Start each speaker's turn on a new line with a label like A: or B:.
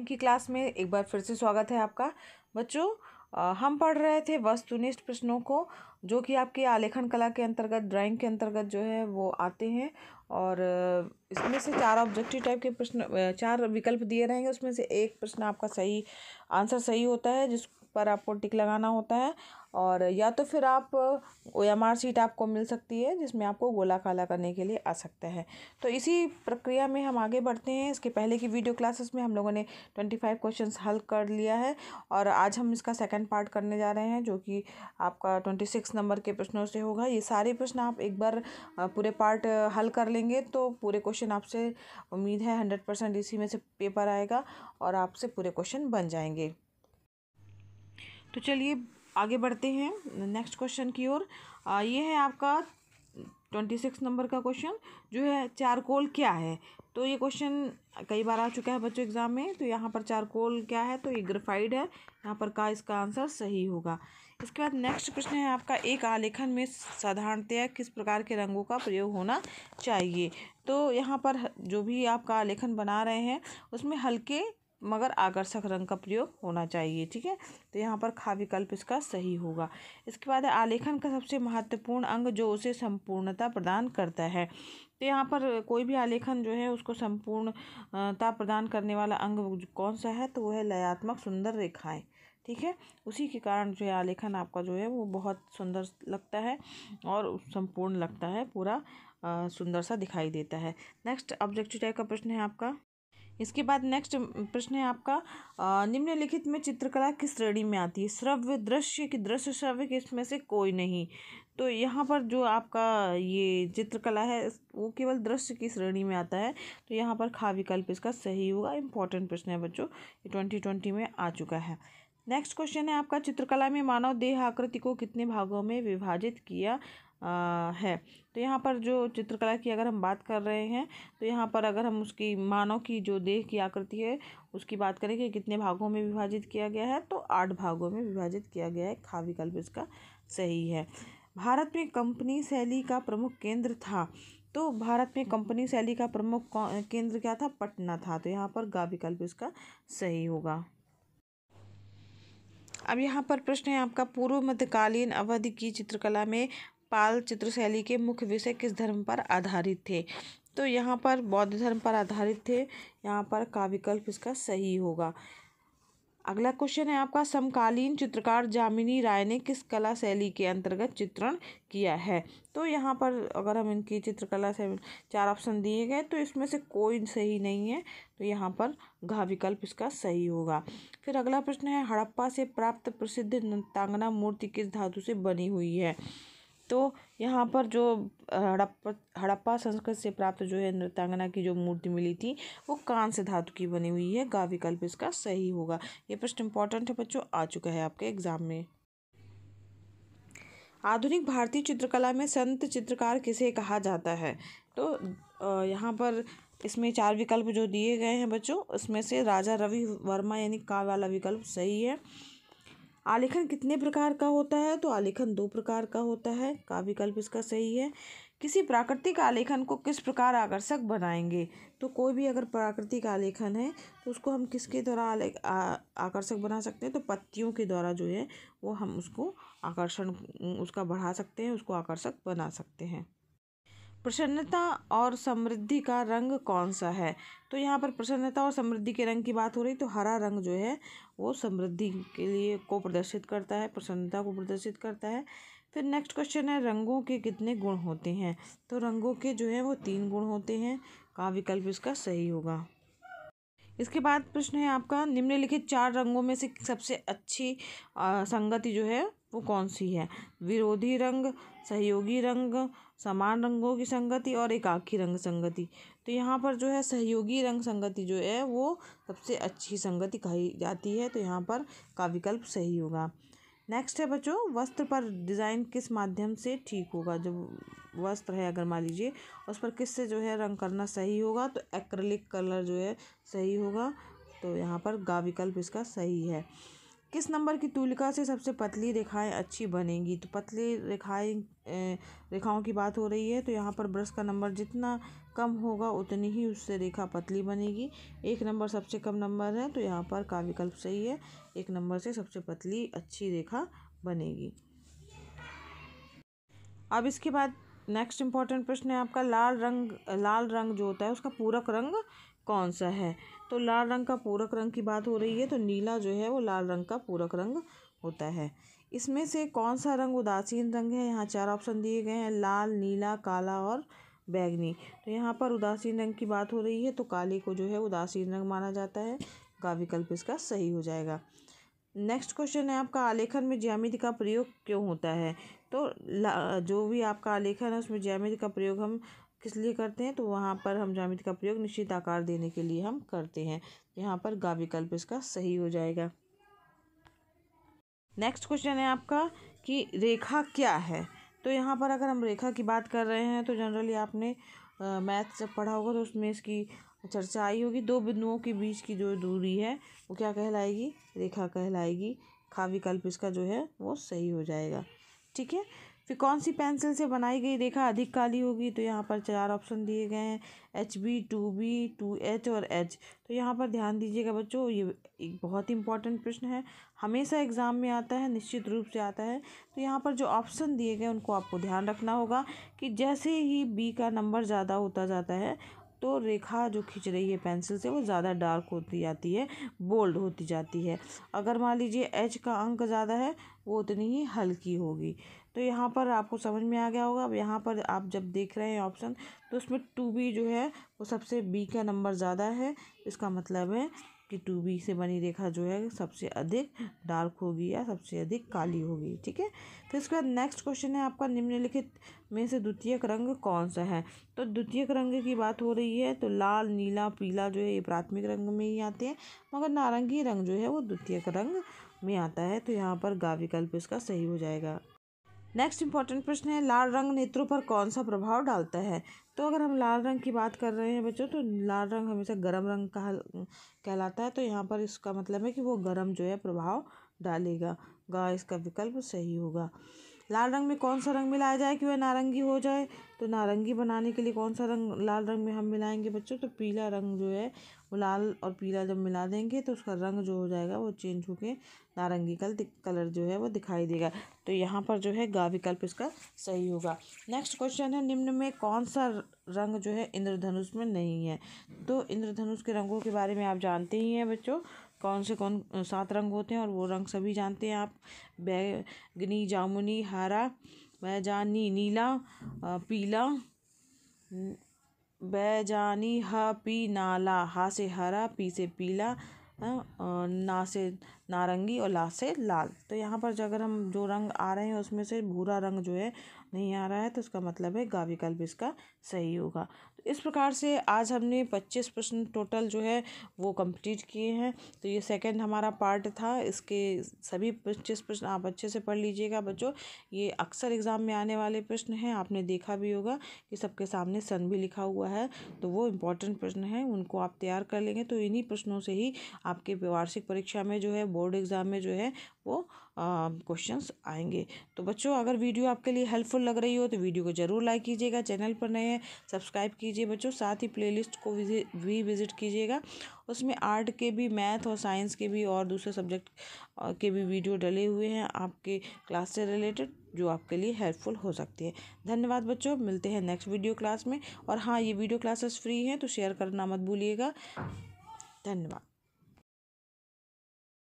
A: Drawing की class में एक बार फिर से स्वागत है आपका। बच्चों, हम पढ़ रहे थे वस्तुनिष्ठ प्रश्नों को, जो कि आपके आलेखन कला के अंतर्गत, ड्राइंग के अंतर्गत जो है वो आते हैं। और इसमें से 4 ऑब्जेक्टिव टाइप के प्रश्न, 4 विकल्प दिए रहेंगे। उसमें से एक प्रश्न आपका सही आंसर सही होता है, जिस पर आपको टिक लगाना होता है। और या तो फिर आप OMR शीट आपको मिल सकती है, जिसमें आपको गोला काला करने के लिए आ सकता है। तो इसी प्रक्रिया में हम आगे बढ़ते हैं। इसके पहले की वीडियो क्लासेस में हम लोगों ने 25 क्वेश्चंस हल कर लिया है, और आज हम इसका सेकंड पार्ट करने जा रहे हैं, जो कि आपका 26 नंबर के प्रश्नों से होगा। ये सारे प्रश्न आप एक बार पूरे पार्ट हल कर लेंगे तो पूरे क्वेश्चन आपसे उम्मीद है 100% इसी में से पेपर आएगा और आपसे पूरे क्वेश्चन बन जाएंगे। तो चलिए आगे बढ़ते हैं नेक्स्ट क्वेश्चन की ओर। ये है आपका 26 नंबर का क्वेश्चन, जो है चारकोल क्या है। तो ये क्वेश्चन कई बार आ चुका है बच्चों एग्जाम में। तो यहाँ पर चारकोल क्या है, तो ये ग्रेफाइट है। यहाँ पर का इसका आंसर सही होगा। इसके बाद नेक्स्ट प्रश्न है आपका, एक आलेखन में साधारणतया किस प्रकार के रंगों का प्रयोग होना चाहिए। तो यहाँ पर जो भी आपका आलेखन बना रहे हैं उसमें हल्के मगर आकर्षक रंग का प्रयोग होना चाहिए। ठीक है, तो यहाँ पर खा विकल्प इसका सही होगा। इसके बाद आलेखन का सबसे महत्वपूर्ण अंग जो उसे संपूर्णता प्रदान करता है। तो यहाँ पर कोई भी आलेखन जो है उसको संपूर्णता प्रदान करने वाला अंग कौन सा है, तो वो है लयात्मक सुंदर रेखाएं। ठीक है, उसी के कारण जो है आलेखन आपका जो है वो बहुत सुंदर लगता है और संपूर्ण लगता है, पूरा सुंदर सा दिखाई देता है। नेक्स्ट ऑब्जेक्टिव टाइप का प्रश्न है आपका। इसके बाद नेक्स्ट प्रश्न है आपका, निम्नलिखित में चित्रकला किस श्रेणी में आती है। श्रव्य, दृश्य की दृश्य, श्रव्य के इसमें से कोई नहीं। तो यहाँ पर जो आपका ये चित्रकला है वो केवल दृश्य की श्रेणी में आता है। तो यहाँ पर खा विकल्प इसका सही होगा। इंपॉर्टेंट प्रश्न है बच्चों, ये 2020 में आ चुका है। नेक्स्ट क्वेश्चन है आपका, चित्रकला में मानव देह आकृति को कितने भागों में विभाजित किया है। तो यहाँ पर जो चित्रकला की अगर हम बात कर रहे हैं, तो यहाँ पर अगर हम उसकी मानव की जो देह की आकृति है उसकी बात करें कि कितने भागों में विभाजित किया गया है, तो 8 भागों में विभाजित किया गया है। खा विकल्प इसका सही है। भारत में कंपनी शैली का प्रमुख केंद्र था। तो भारत में कंपनी शैली का प्रमुख केंद्र क्या था, पटना था। तो यहाँ पर गा विकल्प इसका सही होगा। अब यहाँ पर प्रश्न है आपका, पूर्व मध्यकालीन अवधि की चित्रकला में पाल चित्रशैली के मुख्य विषय किस धर्म पर आधारित थे। तो यहाँ पर बौद्ध धर्म पर आधारित थे। यहाँ पर का विकल्प इसका सही होगा। अगला क्वेश्चन है आपका, समकालीन चित्रकार जामिनी राय ने किस कला शैली के अंतर्गत चित्रण किया है। तो यहाँ पर अगर हम इनकी चित्रकला से 4 ऑप्शन दिए गए, तो इसमें से कोई सही नहीं है। तो यहाँ पर घा विकल्प इसका सही होगा। फिर अगला प्रश्न है, हड़प्पा से प्राप्त प्रसिद्ध नृत्यांगना मूर्ति किस धातु से बनी हुई है। तो यहाँ पर जो हड़प्पा संस्कृति से प्राप्त जो है नृत्यांगना की जो मूर्ति मिली थी वो कांस्य धातु की बनी हुई है। गा विकल्प इसका सही होगा। ये प्रश्न इंपॉर्टेंट है बच्चों, आ चुका है आपके एग्जाम में। आधुनिक भारतीय चित्रकला में संत चित्रकार किसे कहा जाता है। तो यहाँ पर इसमें 4 विकल्प जो दिए गए हैं बच्चों, उसमें से राजा रवि वर्मा यानी का वाला विकल्प सही है। आलेखन कितने प्रकार का होता है, तो आलेखन 2 प्रकार का होता है। का विकल्प इसका सही है। किसी प्राकृतिक आलेखन को किस प्रकार आकर्षक बनाएंगे। तो कोई भी अगर प्राकृतिक आलेखन है तो उसको हम किसके द्वारा आकर्षक बना सकते हैं, तो पत्तियों के द्वारा जो है वो हम उसको आकर्षण उसका बढ़ा सकते हैं, उसको आकर्षक बना सकते हैं। प्रसन्नता और समृद्धि का रंग कौन सा है। तो यहाँ पर प्रसन्नता और समृद्धि के रंग की बात हो रही, तो हरा रंग जो है वो समृद्धि के लिए को प्रदर्शित करता है, प्रसन्नता को प्रदर्शित करता है। फिर नेक्स्ट क्वेश्चन है, रंगों के कितने गुण होते हैं। तो रंगों के जो है वो 3 गुण होते हैं। का विकल्प इसका सही होगा। इसके बाद प्रश्न है आपका, निम्नलिखित 4 रंगों में से सबसे अच्छी संगति जो है वो कौन सी है। विरोधी रंग, सहयोगी रंग, समान रंगों की संगति और एकाकी रंग संगति। तो यहाँ पर जो है सहयोगी रंग संगति जो है वो सबसे अच्छी संगति कही जाती है। तो यहाँ पर का विकल्प सही होगा। नेक्स्ट है बच्चों, वस्त्र पर डिज़ाइन किस माध्यम से ठीक होगा। जब वस्त्र है अगर मान लीजिए उस पर किस से जो है रंग करना सही होगा, तो एक्रिलिक कलर जो है सही होगा। तो यहाँ पर गा विकल्प इसका सही है। किस नंबर की तूलिका से सबसे पतली रेखाएं अच्छी बनेंगी। तो पतली रेखाओं की बात हो रही है, तो यहाँ पर ब्रश का नंबर जितना कम होगा उतनी ही उससे रेखा पतली बनेगी। 1 नंबर सबसे कम नंबर है, तो यहाँ पर का विकल्प सही है। 1 नंबर से सबसे पतली अच्छी रेखा बनेगी। अब इसके बाद नेक्स्ट इम्पॉर्टेंट प्रश्न है आपका, लाल रंग जो होता है उसका पूरक रंग कौन सा है। तो लाल रंग का पूरक रंग की बात हो रही है, तो नीला जो है वो लाल रंग का पूरक रंग होता है। इसमें से कौन सा रंग उदासीन रंग है। यहाँ 4 ऑप्शन दिए गए हैं, लाल, नीला, काला और बैगनी। तो यहाँ पर उदासीन रंग की बात हो रही है, तो काले को जो है उदासीन रंग माना जाता है। का विकल्प इसका सही हो जाएगा। नेक्स्ट क्वेश्चन है आपका, आलेखन में ज्यामिति का प्रयोग क्यों होता है। तो जो भी आपका आलेखन है उसमें ज्यामिति का प्रयोग हम किस लिए करते हैं, तो वहाँ पर हम ज्यामिति का प्रयोग निश्चित आकार देने के लिए हम करते हैं। यहाँ पर गा विकल्प इसका सही हो जाएगा। नेक्स्ट क्वेश्चन है आपका कि रेखा क्या है। तो यहाँ पर अगर हम रेखा की बात कर रहे हैं तो जनरली आपने मैथ जब पढ़ा होगा तो उसमें इसकी चर्चा आई होगी। 2 बिंदुओं के बीच की जो दूरी है वो क्या कहलाएगी, रेखा कहलाएगी। खा विकल्प इसका जो है वो सही हो जाएगा। ठीक है, फिर कौन सी पेंसिल से बनाई गई रेखा अधिक काली होगी। तो यहाँ पर 4 ऑप्शन दिए गए हैं, HB, 2B, 2H और H। तो यहाँ पर ध्यान दीजिएगा बच्चों, ये एक बहुत ही इंपॉर्टेंट प्रश्न है, हमेशा एग्जाम में आता है, निश्चित रूप से आता है। तो यहाँ पर जो ऑप्शन दिए गए उनको आपको ध्यान रखना होगा कि जैसे ही B का नंबर ज़्यादा होता जाता है तो रेखा जो खींच रही है पेंसिल से वो ज़्यादा डार्क होती जाती है, बोल्ड होती जाती है। अगर मान लीजिए H का अंक ज़्यादा है वो उतनी ही हल्की होगी। तो यहाँ पर आपको समझ में आ गया होगा। अब यहाँ पर आप जब देख रहे हैं ऑप्शन तो उसमें 2B जो है वो सबसे B का नंबर ज़्यादा है, इसका मतलब है कि 2B से बनी रेखा जो है सबसे अधिक डार्क होगी या सबसे अधिक काली होगी। ठीक है, फिर इसके बाद नेक्स्ट क्वेश्चन है आपका, निम्नलिखित में से द्वितीयक रंग कौन सा है। तो द्वितीयक रंग की बात हो रही है, तो लाल, नीला, पीला जो है ये प्राथमिक रंग में ही आते हैं, मगर नारंगी रंग जो है वो द्वितीयक रंग में आता है। तो यहाँ पर गा विकल्प इसका सही हो जाएगा। नेक्स्ट इंपॉर्टेंट प्रश्न है, लाल रंग नेत्रों पर कौन सा प्रभाव डालता है। तो अगर हम लाल रंग की बात कर रहे हैं बच्चों, तो लाल रंग हमेशा गर्म रंग कहलाता है। तो यहाँ पर इसका मतलब है कि वो गर्म जो है प्रभाव डालेगा। गा इसका विकल्प सही होगा। लाल रंग में कौन सा रंग मिलाया जाए कि वह नारंगी हो जाए। तो नारंगी बनाने के लिए कौन सा रंग लाल रंग में हम मिलाएंगे बच्चों, तो पीला रंग जो है वो लाल और पीला जब मिला देंगे तो उसका रंग जो हो जाएगा वो चेंज होके नारंगी कलर जो है वो दिखाई देगा। तो यहाँ पर जो है गा विकल्प इसका सही होगा। नेक्स्ट क्वेश्चन है, निम्न में कौन सा रंग जो है इंद्रधनुष में नहीं है। तो इंद्रधनुष के रंगों के बारे में आप जानते ही हैं बच्चों, कौन 7 रंग होते हैं और वो रंग सभी जानते हैं आप। बैगनी, जामुनी, हरा, बैजानी, नीला, पीला, बैजानी, ह पी नाला, हा से हरा, पी से पीला, ना से नारंगी और ला से लाल। तो यहाँ पर अगर हम जो रंग आ रहे हैं उसमें से भूरा रंग जो है नहीं आ रहा है, तो इसका मतलब है गा विकल्प इसका सही होगा। तो इस प्रकार से आज हमने 25 प्रश्न टोटल जो है वो कंप्लीट किए हैं। तो ये सेकंड हमारा पार्ट था। इसके सभी 25 प्रश्न आप अच्छे से पढ़ लीजिएगा बच्चों। ये अक्सर एग्ज़ाम में आने वाले प्रश्न हैं, आपने देखा भी होगा कि सबके सामने सन भी लिखा हुआ है। तो वो इम्पोर्टेंट प्रश्न हैं, उनको आप तैयार कर लेंगे तो इन्हीं प्रश्नों से ही आपके वार्षिक परीक्षा में जो है, बोर्ड एग्ज़ाम में जो है वो क्वेश्चंस आएंगे। तो बच्चों, अगर वीडियो आपके लिए हेल्पफुल लग रही हो तो वीडियो को ज़रूर लाइक कीजिएगा। चैनल पर नए हैं सब्सक्राइब कीजिए बच्चों। साथ ही प्लेलिस्ट को भी विज़िट कीजिएगा, उसमें आर्ट के भी, मैथ और साइंस के भी और दूसरे सब्जेक्ट के भी वीडियो डले हुए हैं आपके क्लास से रिलेटेड, जो आपके लिए हेल्पफुल हो सकती है। धन्यवाद बच्चों, मिलते हैं नेक्स्ट वीडियो क्लास में। और हाँ, ये वीडियो क्लासेस फ्री हैं तो शेयर करना मत भूलिएगा। धन्यवाद।